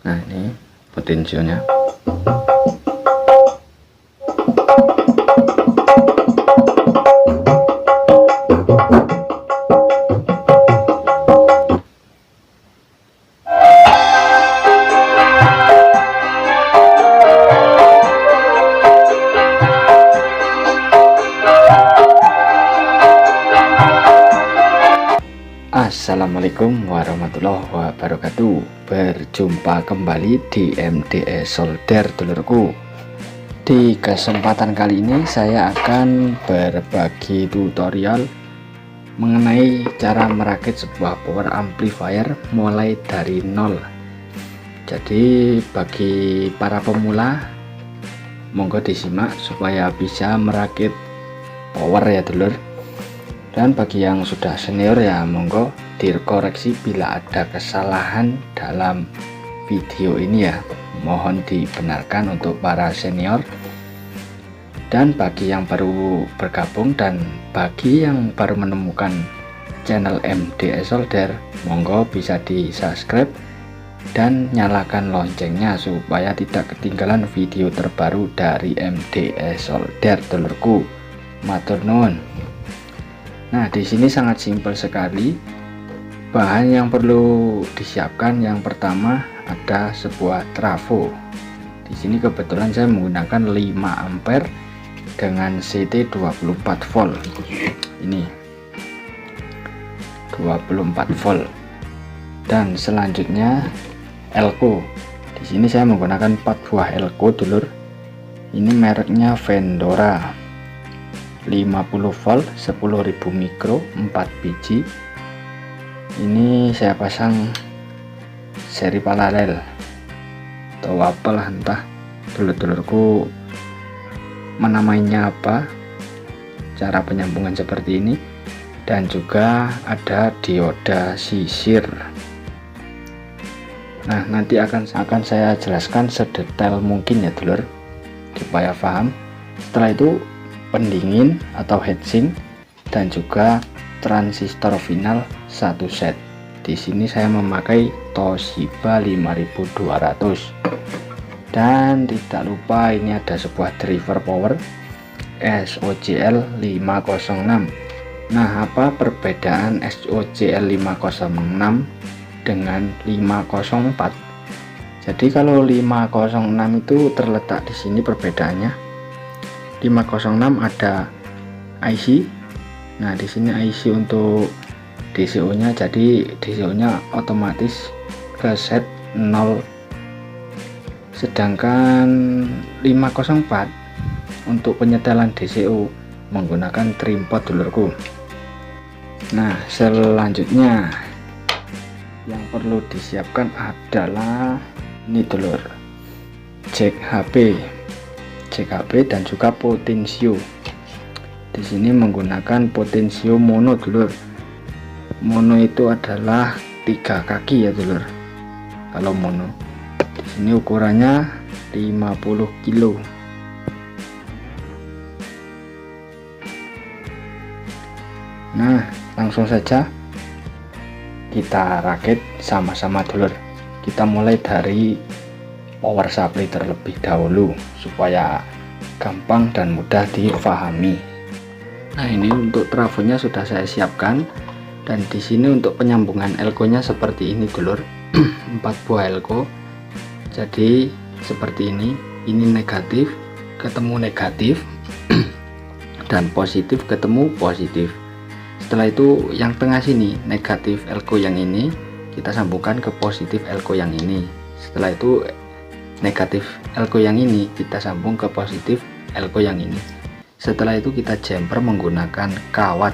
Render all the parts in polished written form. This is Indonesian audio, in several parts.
Nah, ini potensionya. Assalamualaikum warahmatullahi wabarakatuh. Berjumpa kembali di MDS Solder, dulurku. Di kesempatan kali ini saya akan berbagi tutorial mengenai cara merakit sebuah power amplifier mulai dari nol. Jadi bagi para pemula, monggo disimak supaya bisa merakit power ya dulur. Dan bagi yang sudah senior ya monggo dikoreksi bila ada kesalahan dalam video ini ya, mohon dibenarkan untuk para senior. Dan bagi yang baru bergabung dan bagi yang baru menemukan channel MDS Solder, monggo bisa di subscribe dan nyalakan loncengnya supaya tidak ketinggalan video terbaru dari MDS Solder, dulurku. Matur nuwun. Nah, di sini sangat simpel sekali. Bahan yang perlu disiapkan yang pertama ada sebuah trafo. Di sini kebetulan saya menggunakan 5 ampere dengan CT 24 volt. Ini 24 volt. Dan selanjutnya elko. Di sini saya menggunakan 4 buah elko, dulur. Ini mereknya Vendora. 50 volt 10.000 mikro 4 biji. Ini saya pasang seri paralel atau apalah, entah dulur-dulurku menamainya apa, cara penyambungan seperti ini. Dan juga ada dioda sisir. Nah, nanti akan saya jelaskan sedetail mungkin ya dulur supaya paham. Setelah itu pendingin atau heatsink dan juga transistor final 1 set. Di sini saya memakai Toshiba 5200. Dan tidak lupa ini ada sebuah driver power SOCL 506. Nah, apa perbedaan SOCL 506 dengan 504? Jadi kalau 506 itu terletak di sini perbedaannya. 506 ada IC. Nah, di sini IC untuk DCO-nya, jadi DCO-nya otomatis ke set 0. Sedangkan 504 untuk penyetelan DCO menggunakan trim pot, dulurku. Nah, selanjutnya yang perlu disiapkan adalah ini dulur, jack HP dan juga potensio. Di sini menggunakan potensio mono, dulur. Mono itu adalah 3 kaki ya dulur. Kalau mono, di sini ukurannya 50 kilo. Nah, langsung saja kita rakit sama-sama, dulur. Kita mulai dari power supply terlebih dahulu supaya gampang dan mudah difahami. Nah, ini untuk trafonya sudah saya siapkan, dan di sini untuk penyambungan elko-nya seperti ini, dulur. 4 buah elko. Jadi seperti ini negatif ketemu negatif dan positif ketemu positif. Setelah itu yang tengah sini negatif elko yang ini kita sambungkan ke positif elko yang ini. Setelah itu negatif elko yang ini kita sambung ke positif elko yang ini. Setelah itu kita jumper menggunakan kawat.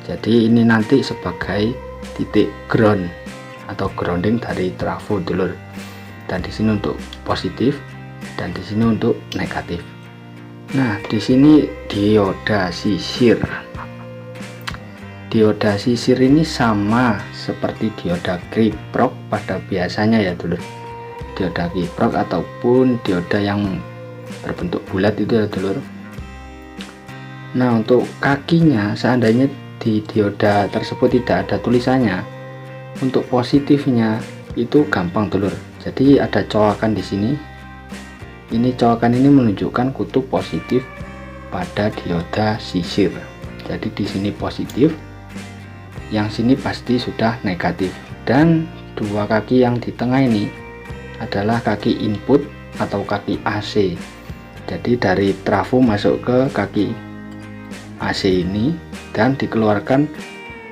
Jadi ini nanti sebagai titik ground atau grounding dari trafo, dulur. Dan di sini untuk positif dan di sini untuk negatif. Nah, di sini dioda sisir. Dioda sisir ini sama seperti dioda kiprok pada biasanya ya, dulur. Dioda kiprok ataupun dioda yang berbentuk bulat itu ya, dulur. Nah, untuk kakinya seandainya di dioda tersebut tidak ada tulisannya, untuk positifnya itu gampang dulur. Jadi ada colokan di sini. Ini colokan ini menunjukkan kutub positif pada dioda sisir. Jadi di sini positif, yang sini pasti sudah negatif. Dan dua kaki yang di tengah ini adalah kaki input atau kaki AC. Jadi dari trafo masuk ke kaki AC ini dan dikeluarkan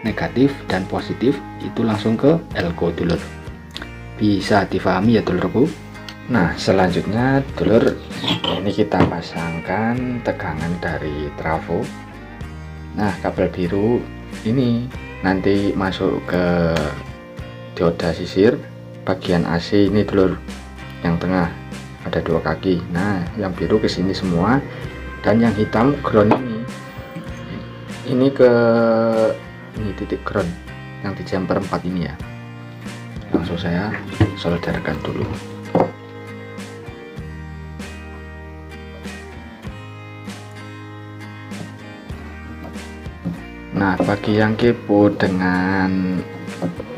negatif dan positif itu langsung ke elko dulur. Bisa difahami ya dulurku. Nah selanjutnya dulur, ini kita pasangkan tegangan dari trafo. Nah kabel biru ini nanti masuk ke dioda sisir bagian AC ini dulur, yang tengah ada dua kaki. Nah yang biru ke sini semua, dan yang hitam ground ini ke ini titik ground yang di jumper 4 ini ya. Langsung saya solderkan dulu. Nah bagi yang kepo dengan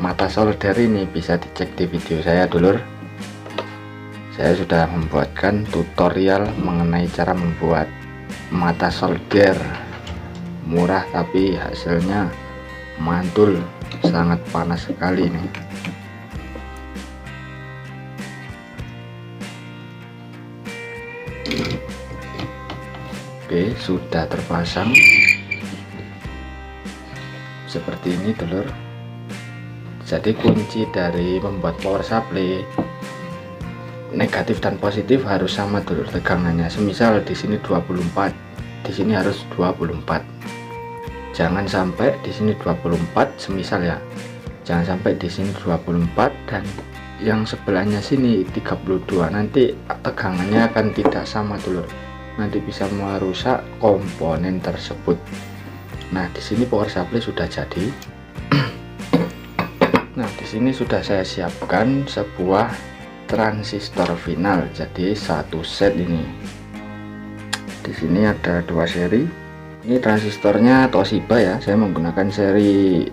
mata solder ini bisa dicek di video saya dulur. Saya sudah membuatkan tutorial mengenai cara membuat mata solder murah tapi hasilnya mantul, sangat panas sekali nih. Oke, sudah terpasang seperti ini dulur. Jadi kunci dari membuat power supply negatif dan positif harus sama dulur tegangannya. Semisal di sini 24, di sini harus 24. Jangan sampai di sini 24, semisal ya. Jangan sampai di sini 24 dan yang sebelahnya sini 32. Nanti tegangannya akan tidak sama dulur. Nanti bisa merusak komponen tersebut. Nah, di sini power supply sudah jadi. Nah, di sini sudah saya siapkan sebuah transistor final. Jadi satu set ini. Di sini ada dua seri. Ini transistornya Toshiba ya, saya menggunakan seri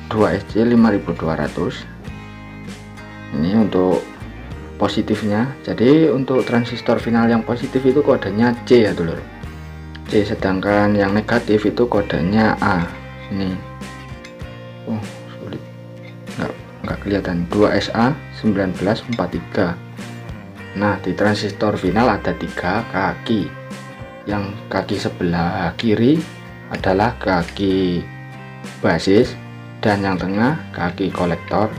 2SC 5200. Ini untuk positifnya. Jadi untuk transistor final yang positif itu kodenya C ya dulur, C, sedangkan yang negatif itu kodenya A. Ini sulit, nggak kelihatan, 2SA 1943. Nah di transistor final ada 3 kaki. Yang kaki sebelah kiri adalah kaki basis dan yang tengah kaki kolektor.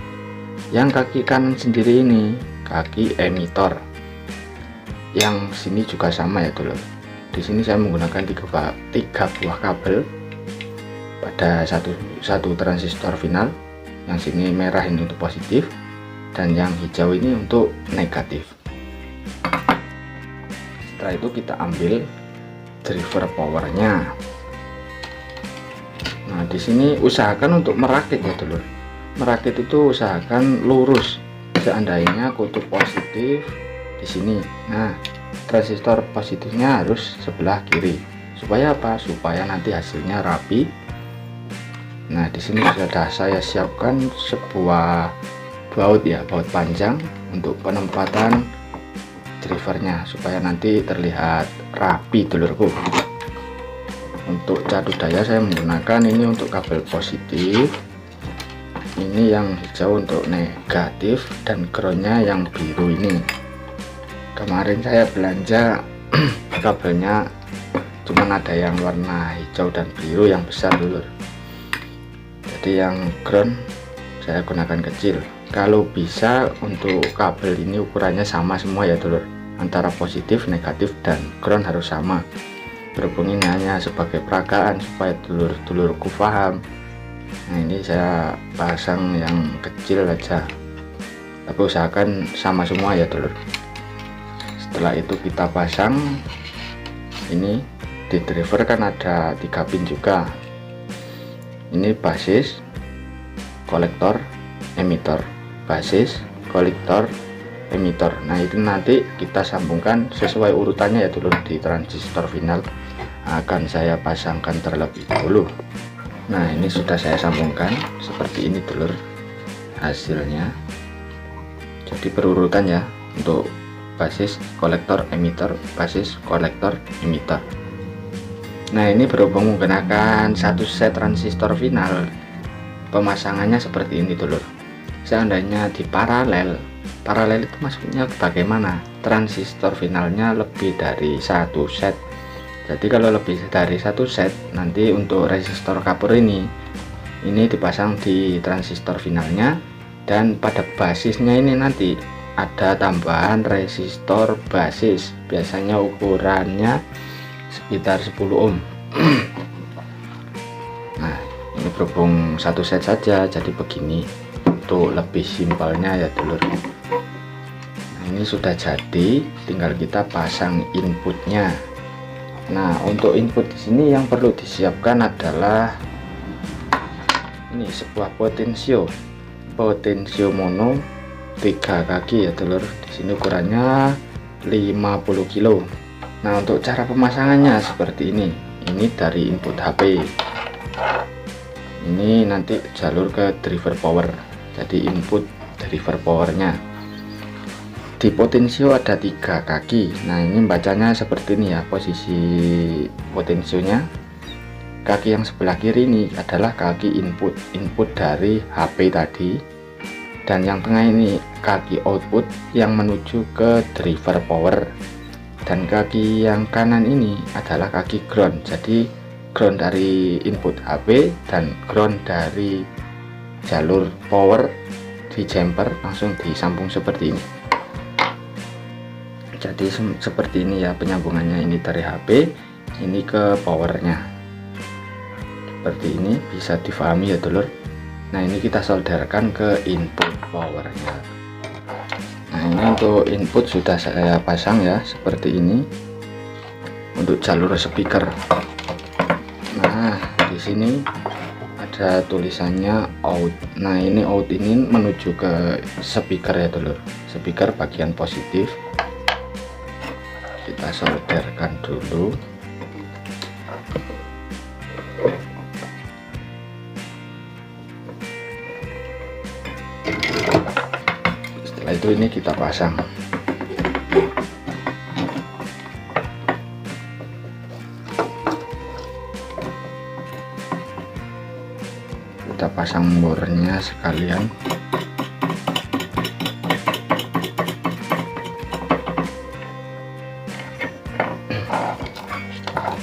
Yang kaki kanan sendiri ini kaki emitor. Yang sini juga sama ya dulur. Di sini saya menggunakan 3 buah kabel pada satu transistor final. Yang sini merah ini untuk positif dan yang hijau ini untuk negatif. Setelah itu kita ambil driver powernya. Nah di sini usahakan untuk merakit ya dulur. Merakit itu usahakan lurus. Seandainya kutub positif di sini. Nah transistor positifnya harus sebelah kiri. Supaya apa? Supaya nanti hasilnya rapi. Nah di sini sudah saya siapkan sebuah baut ya, baut panjang untuk penempatan drivernya supaya nanti terlihat rapi dulurku. Untuk cadu daya saya menggunakan ini untuk kabel positif, ini yang hijau untuk negatif, dan groundnya yang biru ini. Kemarin saya belanja kabelnya cuman ada yang warna hijau dan biru yang besar dulur. Jadi yang ground saya gunakan kecil. Kalau bisa untuk kabel ini ukurannya sama semua ya dulur, antara positif, negatif, dan ground harus sama. Berhubung ini hanya sebagai peragaan supaya dulur-dulurku paham. Nah ini saya pasang yang kecil aja, tapi usahakan sama semua ya dulur. Setelah itu kita pasang ini di driver, kan ada 3 pin juga. Ini basis, kolektor, emitor. Basis, kolektor, emitor. Nah itu nanti kita sambungkan sesuai urutannya ya dulur. Di transistor final akan saya pasangkan terlebih dahulu. Nah ini sudah saya sambungkan seperti ini dulur hasilnya. jadi berurutan ya, untuk basis, kolektor, emitter, basis, kolektor, emitter. Nah, ini berhubung menggunakan satu set transistor final, pemasangannya seperti ini dulur. Seandainya di paralel itu maksudnya bagaimana? Transistor finalnya lebih dari satu set. Jadi kalau lebih dari satu set, nanti untuk resistor kapur ini dipasang di transistor finalnya, dan pada basisnya ini nanti ada tambahan resistor basis, biasanya ukurannya sekitar 10 ohm. Nah, ini berhubung satu set saja, jadi begini untuk lebih simpelnya ya dulur. Nah, ini sudah jadi, tinggal kita pasang inputnya. Nah, untuk input di sini yang perlu disiapkan adalah ini, sebuah potensio mono 3 kaki ya dulur. Di sini ukurannya 50 kilo. Nah, untuk cara pemasangannya seperti ini. Ini dari input HP. Ini nanti jalur ke driver power. Jadi input driver powernya. Di potensio ada 3 kaki. Nah, ini bacanya seperti ini ya, posisi potensionya. Kaki yang sebelah kiri ini adalah kaki input dari HP tadi, dan yang tengah ini kaki output yang menuju ke driver power, dan kaki yang kanan ini adalah kaki ground. Jadi ground dari input HP dan ground dari jalur power di jumper langsung disambung seperti ini. Jadi seperti ini ya penyambungannya, ini dari HP ini ke powernya. Seperti ini bisa difahami ya dulur. Nah, ini kita solderkan ke input powernya. Nah, ini untuk input sudah saya pasang ya, seperti ini untuk jalur speaker. Nah, di sini ada tulisannya out. Nah, ini out ini menuju ke speaker ya dulur, speaker bagian positif. Kita solderkan dulu. Setelah itu ini kita pasang. Kita pasang bornya sekalian.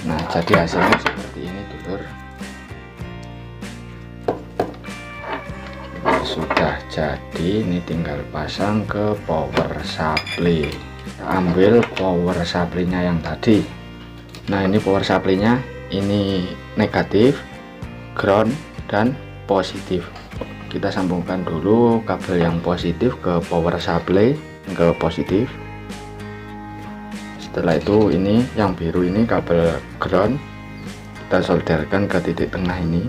Nah, jadi hasilnya seperti ini dulur. Sudah jadi, ini tinggal pasang ke power supply. Kita ambil power supply-nya yang tadi. Nah, ini power supply-nya, ini negatif, ground, dan positif. Kita sambungkan dulu kabel yang positif ke power supply, ke positif. Setelah itu ini yang biru ini kabel ground, kita solderkan ke titik tengah ini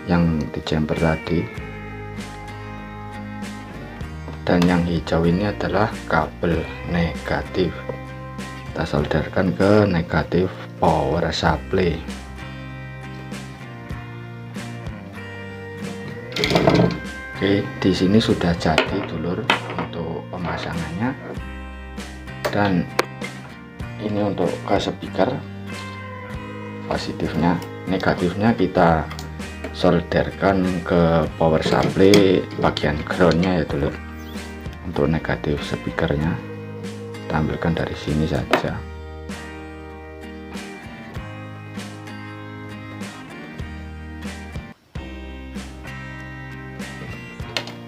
yang di jumper tadi, dan yang hijau ini adalah kabel negatif, kita solderkan ke negatif power supply. Oke, di sini sudah jadi dulur untuk pemasangannya, dan ini untuk ke speaker positifnya, negatifnya kita solderkan ke power supply bagian groundnya ya dulur. Untuk negatif speakernya kita ambilkan dari sini saja.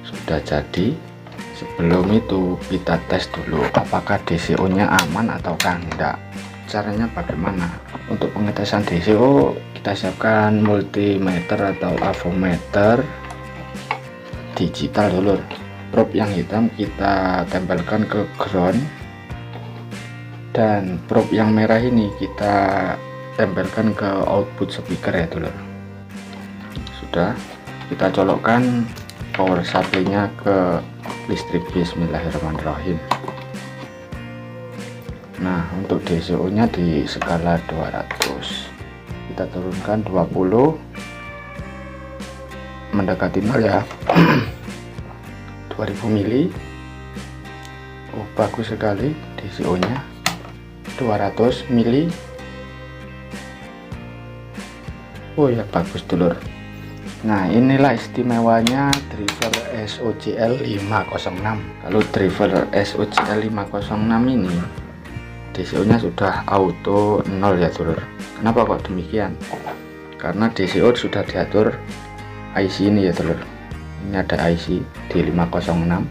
Sudah jadi. Sebelum itu kita tes dulu apakah DCO nya aman ataukah enggak. Caranya bagaimana? Untuk pengetesan DCO kita siapkan multimeter atau avometer digital dulur. Probe yang hitam kita tempelkan ke ground, dan probe yang merah ini kita tempelkan ke output speaker ya dulur. Sudah, kita colokkan power supply-nya ke listrik. Bismillahirrahmanirrahim. Nah, untuk DCO nya di skala 200 kita turunkan 20 mendekati 0 ya. 2000 mili. Oh, bagus sekali DCO nya 200 mili. Oh ya, bagus dulur. Nah, inilah istimewanya driver SOCL 506. Kalau driver SOCL 506 ini DCO nya sudah auto 0 ya dulur. Kenapa kok demikian? Karena DCO sudah diatur IC ini ya dulur. Ini ada IC di 506.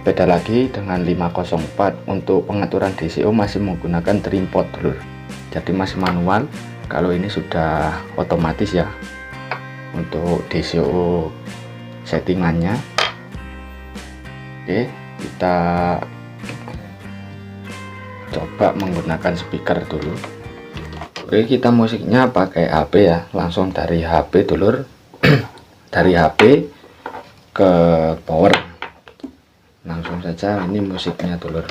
Beda lagi dengan 504. Untuk pengaturan DCO masih menggunakan trim pot dulur, jadi masih manual. Kalau ini sudah otomatis ya untuk DCO settingannya. Oke, kita coba menggunakan speaker dulu. Oke, kita musiknya pakai HP ya, langsung dari HP dulur. Dari HP ke power, langsung saja. Ini musiknya dulur,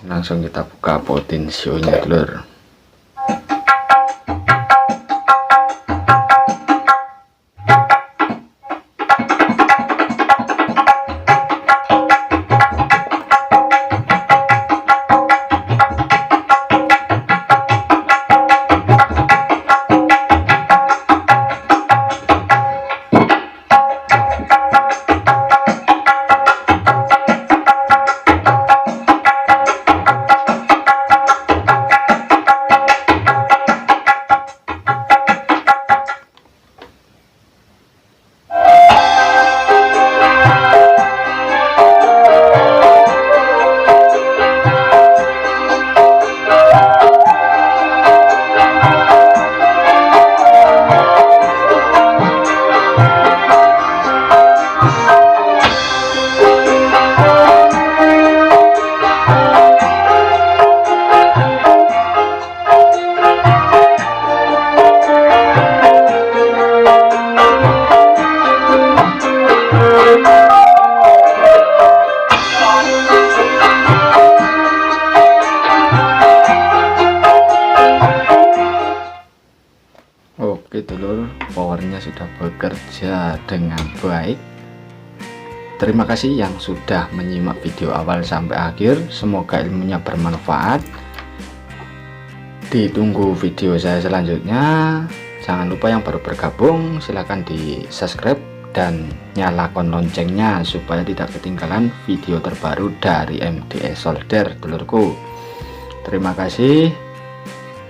langsung kita buka potensionya dulur. Oke dulur, powernya sudah bekerja dengan baik. Terima kasih yang sudah menyimak video awal sampai akhir. Semoga ilmunya bermanfaat. Ditunggu video saya selanjutnya. Jangan lupa yang baru bergabung silahkan di subscribe dan nyalakan loncengnya supaya tidak ketinggalan video terbaru dari MDE Solder dulurku. Terima kasih.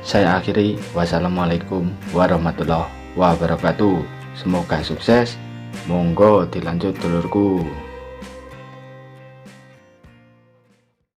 Saya akhiri, wassalamualaikum warahmatullahi wabarakatuh. Semoga sukses. Monggo dilanjut dulurku.